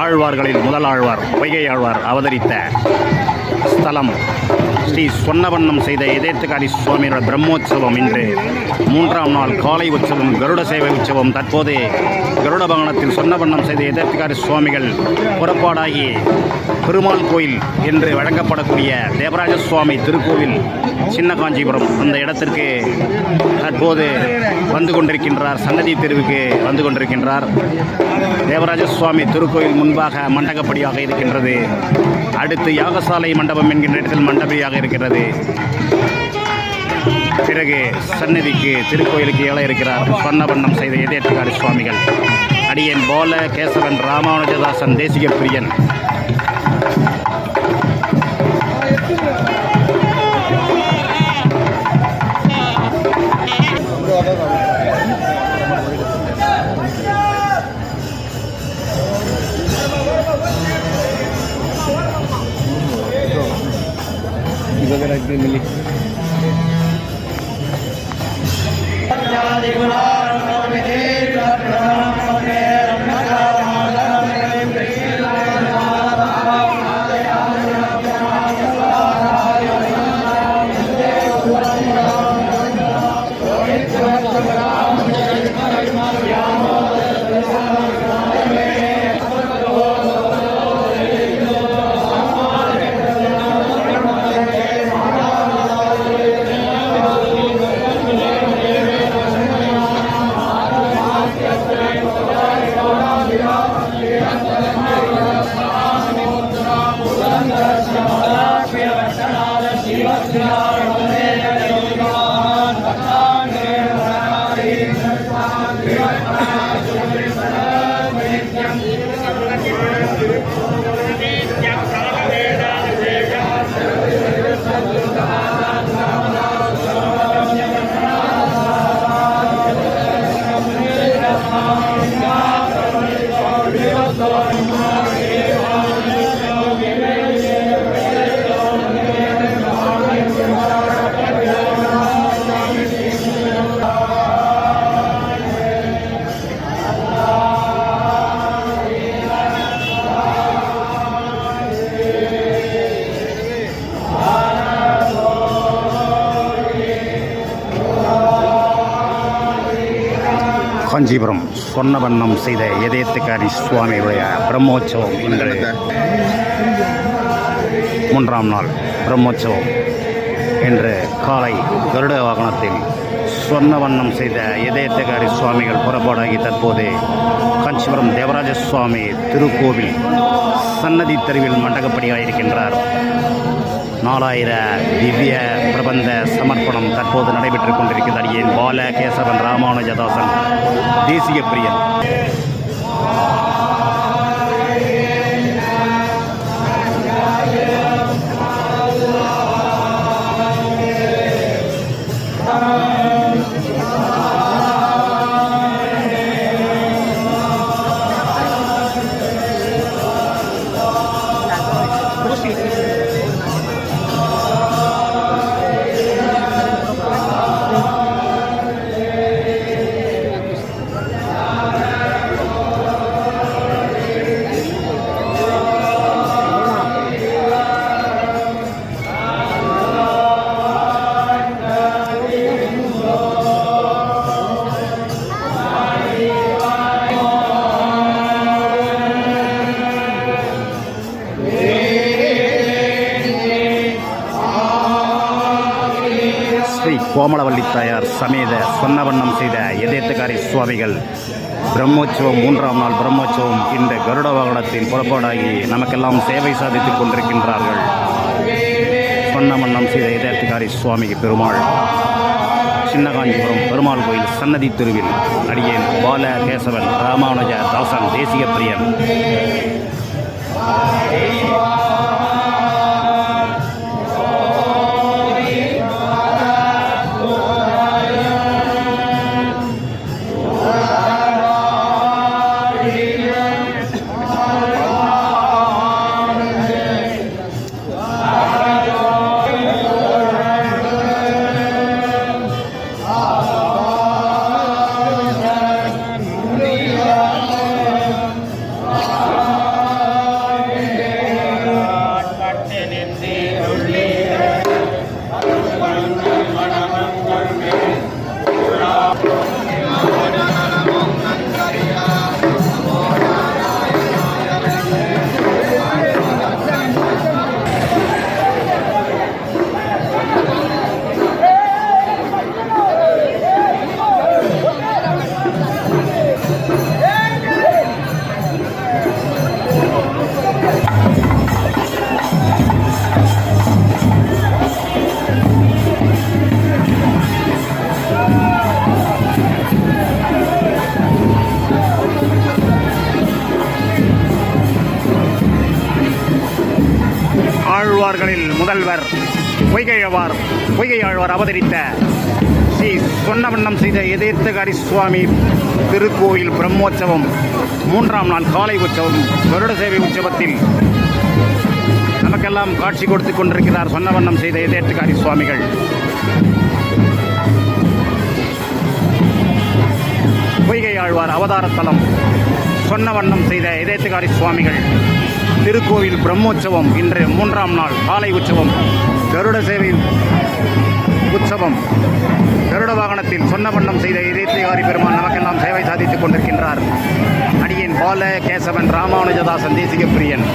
ஆழ்வார்களில் முதல் ஆழ்வார் பொய்கை ஆழ்வார் அவதரித்த ஸ்தலம் ஸ்ரீ சொன்னவண்ணம் செய்த எதேத்துக்காரி சுவாமியோட பிரம்மோற்சவம் இன்று 3ஆம் நாள் காலை உற்சவம் கருட சேவை உற்சவம். தற்போது கருட வாகனத்தில் சொன்னவண்ணம் செய்த எதேத்துக்காரி சுவாமிகள் புறப்பாடாகி பெருமாள் கோயில் என்று வழங்கப்படக்கூடிய தேவராஜ சுவாமி திருக்கோவில் சின்ன காஞ்சிபுரம் அந்த இடத்திற்கு தற்போது வந்து கொண்டிருக்கின்றார். சன்னதி தெருவுக்கு வந்து கொண்டிருக்கின்றார். தேவராஜ சுவாமி திருக்கோயில் முன்பாக மண்டகப்படியாக இருக்கின்றது. அடுத்து யாகசாலை மண்டபம் என்கின்ற இடத்தில் மண்டபடியாக இருக்கிறது. பிறகு சன்னதிக்கு திருக்கோயிலுக்கு ஏழ இருக்கிறார் சொன்னவண்ணம் செய்த எதேத்துக்காரி சுவாமிகள். அடியேன் போல கேசவன் ராமானுஜதாசன் தேசிக பிரியன். मिली காஞ்சிபுரம் சொன்னவண்ணம் செய்த எதேத்துக்காரி சுவாமியுடைய பிரம்மோற்சவம் இன்று 3ஆம் நாள் பிரம்மோற்சவம். இன்று காலை கருட வாகனத்தில் சொன்னவண்ணம் செய்த எதேத்துக்காரி சுவாமிகள் புறப்பாடாகி தற்போது காஞ்சிபுரம் தேவராஜ சுவாமி திருக்கோவில் சன்னதி தெருவில் மண்டகப்படியாக இருக்கின்றார். 4000 திவ்ய பிரபந்த சமர்ப்பணம் தற்போது நடைபெற்றுக் கொண்டிருக்கிறது. அடியேன் பால கேசவன் ராமானுஜதாசன் தேசிய பிரியன். கோமலவல்லி தாயார் சமேத சொன்னவண்ணம் செய்த எதேத்துக்காரி சுவாமிகள் பிரம்மோற்சவம் 3ஆம் நாள் பிரம்மோற்சவம் இந்த கருட வாகனத்தில் புறப்பாடாகி நமக்கெல்லாம் சேவை சாதித்துக் கொண்டிருக்கின்றார்கள். சொன்னவண்ணம் செய்த எதேத்துக்காரி சுவாமிக்கு பெருமாள் சின்ன காஞ்சிபுரம் பெருமாள் கோயில் சன்னதி தெருவில் அடியேன் பால கேசவன் ராமானுஜ தாசன் தேசிய பிரியன். ஆழ்வார்களில் முதல்வர் பொய்கை ஆழ்வார் அவதரித்த ஸ்ரீ சொன்னவண்ணம் செய்த எதேர்த்தகாரி சுவாமி திருக்கோயில் பிரம்மோற்சவம் 3ஆம் நாள் காலை உற்சவம் கருட சேவை உற்சவத்தில் நமக்கெல்லாம் காட்சி கொடுத்து கொண்டிருக்கிறார் சொன்னவண்ணம் செய்த எதேர்த்தகாரி சுவாமிகள். பொய்கை ஆழ்வார் அவதாரத்தலம் சொன்னவண்ணம் செய்த எதேர்த்தகாரி சுவாமிகள் திருக்கோயில் பிரம்மோற்சவம் இன்று 3ஆம் நாள் காலை உற்சவம் கருட சேவை உற்சவம். கருட வாகனத்தில் சொன்னவண்ணம் செய்த எதேர்த்தகாரி பெருமான் நமக்கெல்லாம் சேவை சாதித்துக் கொண்டிருக்கின்றார். அடியேன் பால கேசவன் ராமானுஜதாசன் தேசிக பிரியன்.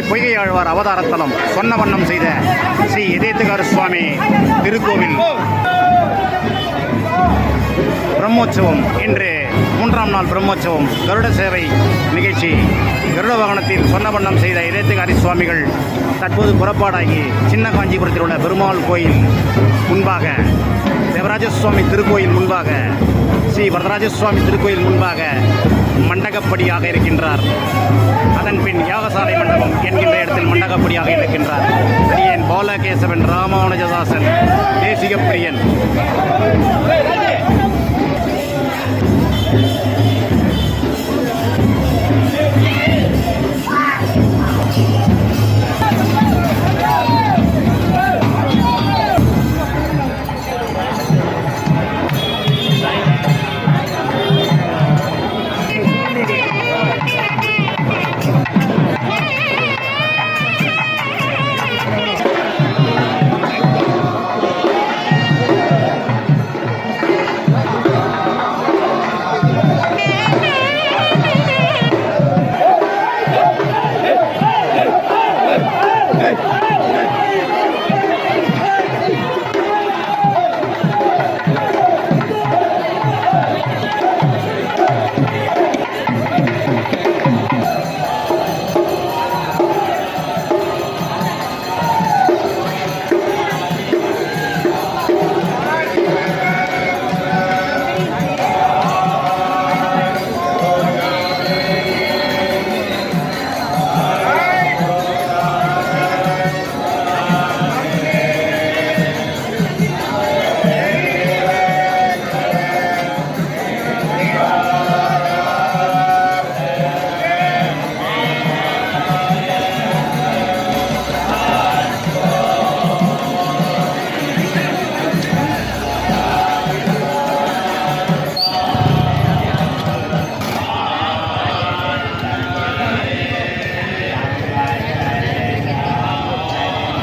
பொய்கை ஆழ்வார் அவதாரத்தலம் சொன்னவண்ணம் செய்த ஸ்ரீ எதேர்த்தகாரி சுவாமி திருக்கோவில் பிரம்மோற்சவம் இன்று 3ஆம் நாள் பிரம்மோற்சவம் கருட சேவை நிகழ்ச்சி. கருட வாகனத்தில் சொன்னவண்ணம் செய்த எதேர்த்தகாரி சுவாமிகள் தற்போது புறப்பாடாகி சின்ன காஞ்சிபுரத்தில் உள்ள பெருமாள் கோயில் முன்பாக, தேவராஜசுவாமி திருக்கோயில் முன்பாக, ஸ்ரீ வரதராஜசுவாமி திருக்கோயில் முன்பாக மண்டகப்படியாக இருக்கின்றார். அதன் பின் யாகசாலை மண்டபம் என்கின்ற இடத்தில் மண்டகப்படியாக இருக்கின்றார். அடியேன் பாலகேசவன் ராமானுஜதாசன் தேசிக பிரியன்.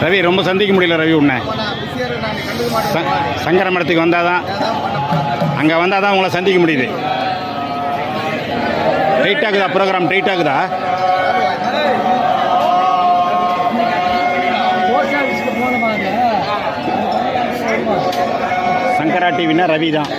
ரவி ரொம்ப சந்திக்க முடியல ரவி. உன்னை சங்கர மடத்துக்கு வந்தால் தான், அங்கே வந்தால் தான் உங்களை சந்திக்க முடியுது. டைட் ஆகுதா ப்ரோக்ராம்? டைட் ஆகுதா? சங்கரா டிவினா ரவி தான்.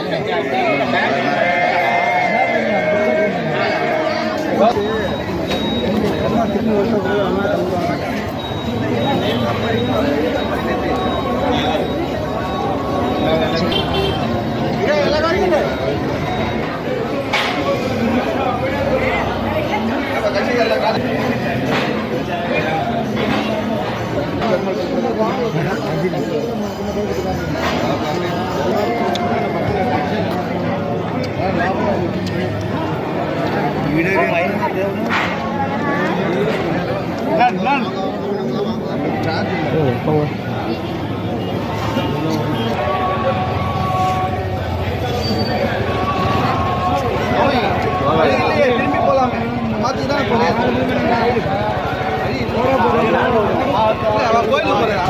திரும்பி போலாம் பார்த்துதான் கோயிலுக்கு போறேன்.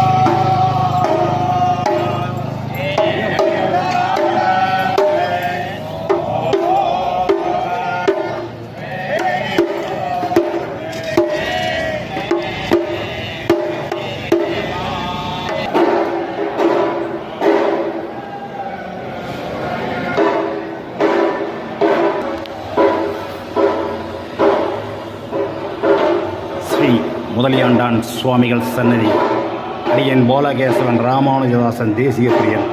முதலியாண்டான் சுவாமிகள் சன்னதி அடியன் பாலகேசவன் ராமானுஜதாசன் தேசிய பிரியன்.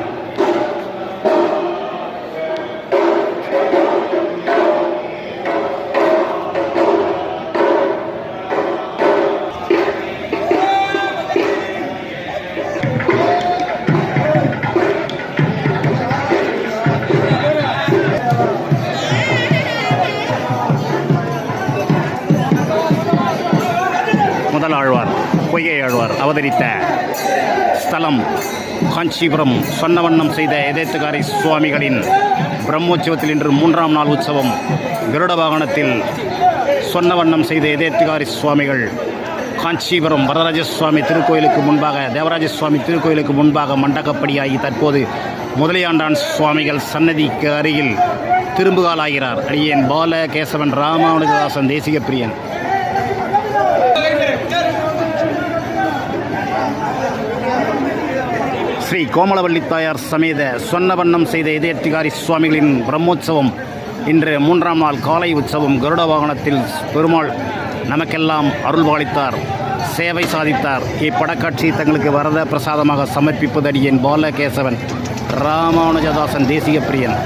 முதலாழ்வார் பொய்கை ஆழ்வார் அவதரித்த ஸ்தலம் காஞ்சிபுரம். சொன்னவண்ணம் செய்த எதேத்துக்காரி சுவாமிகளின் பிரம்மோற்சவத்தில் இன்று 3ஆம் நாள் உற்சவம். கருட வாகனத்தில் சொன்னவண்ணம் செய்த எதேத்துக்காரி சுவாமிகள் காஞ்சிபுரம் வரதராஜ சுவாமி திருக்கோயிலுக்கு முன்பாக, தேவராஜ சுவாமி திருக்கோயிலுக்கு முன்பாக மண்டகப்படியாகி தற்போது முதலியாண்டான் சுவாமிகள் சன்னதிக்கு அருகில் திரும்புகாலாகிறார். அடியேன் பாலகேசவன் ராமானுஜதாசன் தேசிக பிரியன். ஸ்ரீ கோமலவல்லி தாயார் சமேத சொன்னவண்ணம் செய்த எதேத்திகாரி சுவாமிகளின் பிரம்மோற்சவம் இன்று 3ஆம் நாள் காலை உற்சவம். கருட வாகனத்தில் பெருமாள் நமக்கெல்லாம் அருள்பாலித்தார், சேவை சாதித்தார். இப்படக்காட்சி தங்களுக்கு வரத பிரசாதமாக சமர்ப்பிப்பது அடியேன் பாலகேசவன் ராமானுஜதாசன் தேசிக பிரியன்.